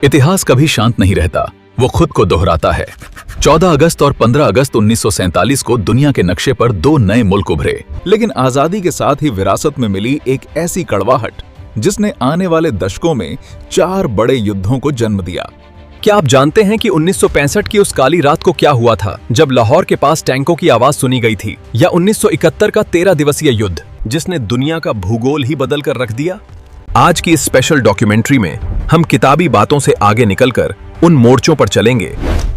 इतिहास कभी शांत नहीं रहता, वो खुद को दोहराता है। 14 अगस्त और 15 अगस्त 1947 को दुनिया के नक्शे पर दो नए मुल्क उभरे, लेकिन आजादी के साथ ही विरासत में मिली एक ऐसी कड़वाहट जिसने आने वाले दशकों में 4 बड़े युद्धों को जन्म दिया। क्या आप जानते हैं कि 1965 की उस काली रात को क्या हुआ था, जब लाहौर के पास टैंकों की आवाज सुनी गई थी, या 1971 का 13 दिवसीय युद्ध जिसने दुनिया का भूगोल ही बदल कर रख दिया? आज की इस स्पेशल डॉक्यूमेंट्री में हम किताबी बातों से आगे निकलकर उन मोर्चों पर चलेंगे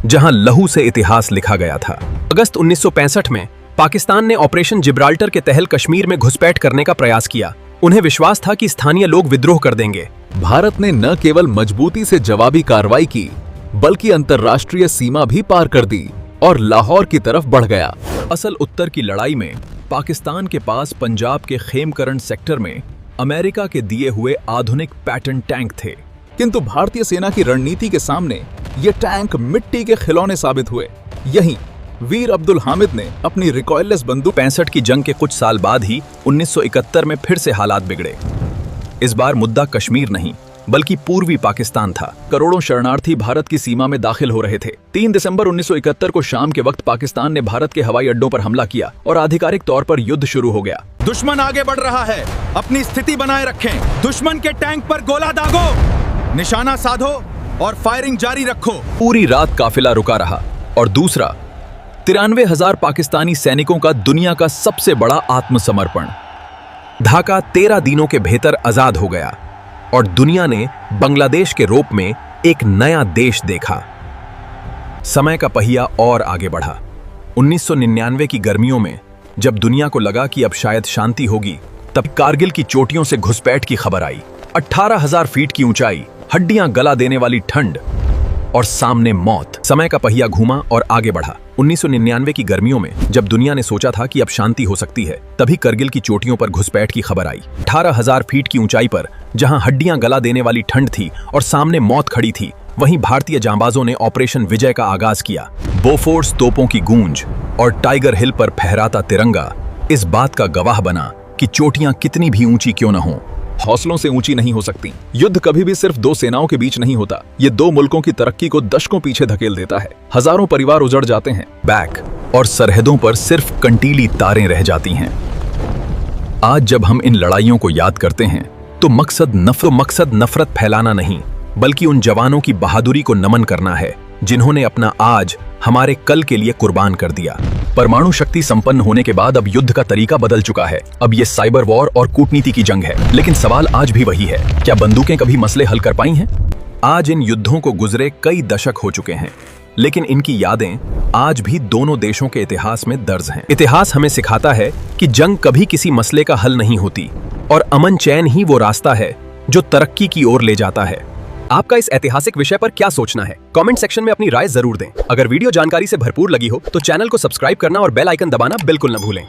जहां लहू से इतिहास लिखा गया था। अगस्त 1965 में पाकिस्तान ने ऑपरेशन जिब्राल्टर के तहत कश्मीर में घुसपैठ करने का प्रयास किया। उन्हें विश्वास था कि स्थानीय लोग विद्रोह कर देंगे। भारत ने न केवल मजबूती से जवाबी कार्रवाई की, बल्कि अंतर्राष्ट्रीय सीमा भी पार कर दी और लाहौर की तरफ बढ़ गया। असल उत्तर की लड़ाई में पाकिस्तान के पास पंजाब के खेमकरण सेक्टर में अमेरिका के दिए हुए आधुनिक पैटर्न टैंक थे, किंतु भारतीय सेना की रणनीति के सामने ये टैंक मिट्टी के खिलौने साबित हुए। यहीं वीर अब्दुल हामिद ने अपनी रिकॉइललेस बंदूक 65 की जंग के कुछ साल बाद ही 1971 में फिर से हालात बिगड़े। इस बार मुद्दा कश्मीर नहीं बल्कि पूर्वी पाकिस्तान था। करोड़ों शरणार्थी भारत की सीमा में दाखिल हो रहे थे। 3 दिसंबर 1971 को शाम के वक्त पाकिस्तान ने भारत के हवाई अड्डों पर हमला किया और आधिकारिक तौर पर युद्ध शुरू हो गया। दुश्मन आगे बढ़ रहा है, अपनी स्थिति बनाए रखें। दुश्मन के टैंक पर गोला दागो, निशाना साधो और फायरिंग जारी रखो। पूरी रात काफिला रुका रहा और दूसरा 93,000 पाकिस्तानी सैनिकों का दुनिया का सबसे बड़ा आत्मसमर्पण। ढाका 13 दिनों के भीतर आजाद हो गया और दुनिया ने बांग्लादेश के रूप में एक नया देश देखा। समय का पहिया और आगे बढ़ा। 1999 की गर्मियों में जब दुनिया को लगा कि अब शायद शांति होगी, तब कारगिल की चोटियों से घुसपैठ की खबर आई। 18,000 फीट की ऊंचाई, हड्डियां गला देने वाली ठंड और सामने मौत। समय का पहिया घूमा और आगे बढ़ा। 1999 की गर्मियों में जब दुनिया ने सोचा था कि अब शांति हो सकती है, तभी करगिल की चोटियों पर घुसपैठ की खबर आई। 18,000 फीट की ऊंचाई पर जहां हड्डियां गला देने वाली ठंड थी और सामने मौत खड़ी थी, वहीं भारतीय जांबाजों ने ऑपरेशन विजय का आगाज किया। बोफोर्स तोपों की गूंज और टाइगर हिल पर फहराता तिरंगा इस बात का गवाह बना कि चोटियां कितनी भी ऊंची क्यों न हों, हौसलों से ऊंची नहीं हो सकती। युद्ध कभी भी सिर्फ 2 सेनाओं के बीच नहीं होता, ये 2 मुल्कों की तरक्की को दशकों पीछे धकेल देता है। हजारों परिवार उजड़ जाते हैं, बैक और सरहदों पर सिर्फ कंटीली तारें रह जाती हैं। आज जब हम इन लड़ाइयों को याद करते हैं तो मकसद नफरत फैलाना नहीं, बल्कि उन जवानों की बहादुरी को नमन करना है जिन्होंने अपना आज हमारे कल के लिए कुर्बान कर दिया। परमाणु शक्ति संपन्न होने के बाद अब युद्ध का तरीका बदल चुका है। अब ये साइबर वॉर और कूटनीति की जंग है, लेकिन सवाल आज भी वही है, क्या बंदूकें कभी मसले हल कर पाई हैं? आज इन युद्धों को गुजरे कई दशक हो चुके हैं, लेकिन इनकी यादें आज भी दोनों देशों के इतिहास में दर्ज हैं। इतिहास हमें सिखाता है कि जंग कभी किसी मसले का हल नहीं होती और अमन चैन ही वो रास्ता है जो तरक्की की ओर ले जाता है। आपका इस ऐतिहासिक विषय पर क्या सोचना है? कमेंट सेक्शन में अपनी राय जरूर दें। अगर वीडियो जानकारी से भरपूर लगी हो तो चैनल को सब्सक्राइब करना और बेल आइकन दबाना बिल्कुल न भूलें।